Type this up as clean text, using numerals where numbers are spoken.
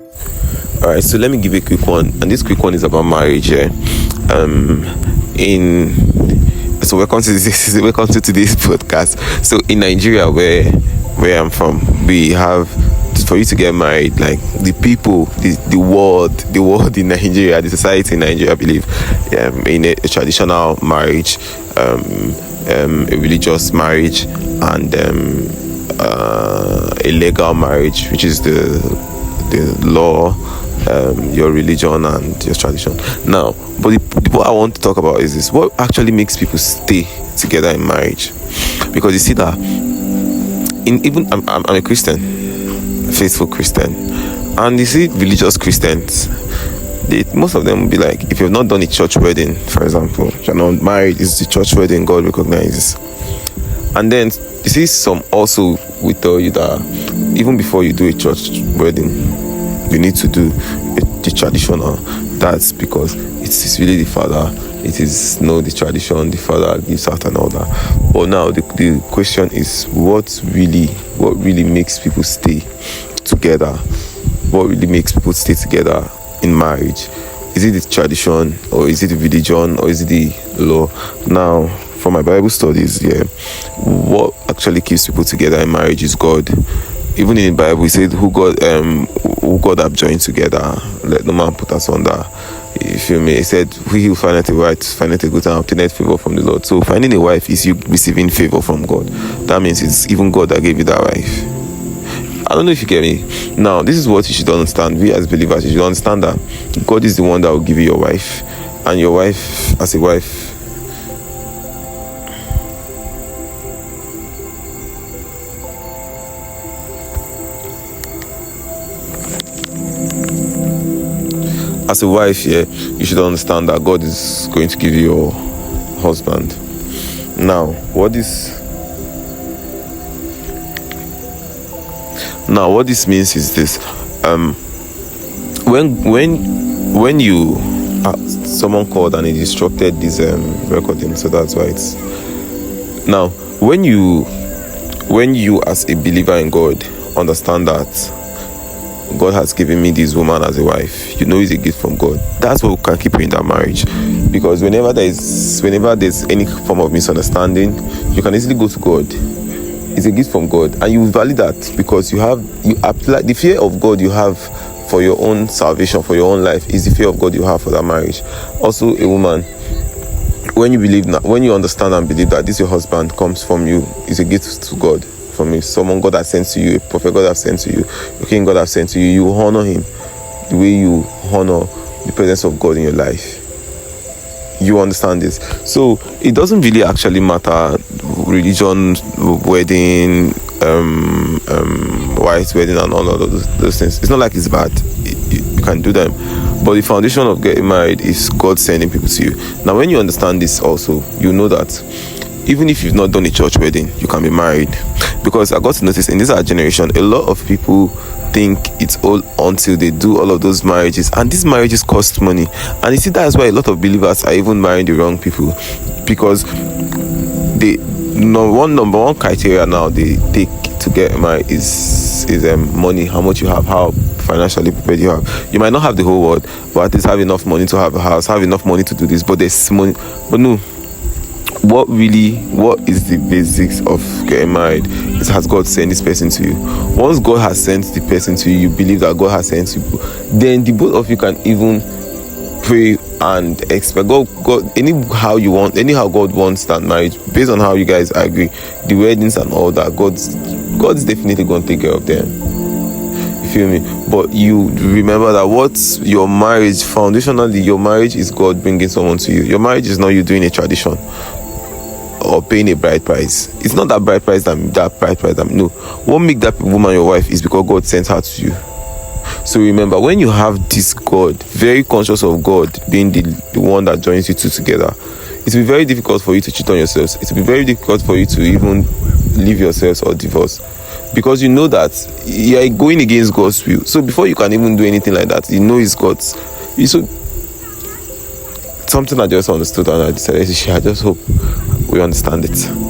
All right, so let me give you a quick one, and this quick one is about marriage. Yeah, in so welcome to today's podcast. So in Nigeria, where I'm from, we have, for you to get married, like the people, the world in Nigeria, the society in Nigeria, I believe, in a traditional marriage, a religious marriage, and a legal marriage, which is the law, your religion and your tradition. Now, but what I want to talk about is this: what actually makes people stay together in marriage? Because you see that I'm a Christian, a faithful Christian, and you see religious Christians. Most of them will be like, if you've not done a church wedding, for example, you're not married, it's the church wedding God recognizes. And then you see some also will tell you that even before you do a church wedding, you need to do the traditional. That's because it is really the father. It is the tradition, the father gives out and all that. But now the question is, what really makes people stay together? What really makes people stay together in marriage? Is it the tradition, or is it the religion, or is it the law? Now, for my Bible studies, what actually keeps people together in marriage is God. Even in the Bible, he said, who God have joined together, let no man put us under. You feel me? He said, he who findeth a wife findeth a good and obtaineth favor from the Lord. So finding a wife is you receiving favor from God. That means it's even God that gave you that wife. I don't know if you get me. Now, this is what you should understand. We as believers, you should understand that God is the one that will give you your wife. And your wife, as a wife, you should understand that God is going to give you your husband. Now, what this means is this: when you someone called and he disrupted this recording, so that's why it's now. When you as a believer in God understand that God has given me this woman as a wife, it's a gift from God. That's what can keep you in that marriage. Because whenever there's any form of misunderstanding, you can easily go to God. It's a gift from God, and you value that because you apply the fear of God you have for your own salvation, for your own life, is the fear of God you have for that marriage. Also, a woman, when you understand and believe that this your husband comes from you, is a gift to God. From you, someone God has sent to you, a prophet God has sent to you, a king God has sent to you, you honor him the way you honor the presence of God in your life. You understand this? So it doesn't really actually matter religion, wedding, white wedding, and all of those things. It's not like it's bad. You can do them, but the foundation of getting married is God sending people to you. Now, when you understand this, also you know that even if you've not done a church wedding, you can be married. Because I got to notice in this our generation, a lot of people think it's all until they do all of those marriages, and these marriages cost money. And you see, that's why a lot of believers are even marrying the wrong people, because the number one criteria now they take to get married is money. How much you have, how financially prepared you have. You might not have the whole world, but at least have enough money to have a house, have enough money to do this. But there's money. But no, what is the basics of getting married? It has God sent this person to you. Once God has sent the person to you, you believe that God has sent you, then the both of you can even pray and expect God anyhow God wants that marriage based on how you guys agree, the weddings and all that. God's definitely going to take care of them. You feel me? But you remember that what's your marriage, foundationally, your marriage is God bringing someone to you. Your marriage is not you doing a tradition or paying a bride price. It's not that bride price no. What make that woman your wife is because God sent her to you. So remember, when you have this God, very conscious of God being the one that joins you two together, it will be very difficult for you to cheat on yourselves. It will be very difficult for you to even leave yourselves or divorce, because you know that you are going against God's will. So before you can even do anything like that, you know it's God's. So something I just understood and I decided to share. I just hope we understand it.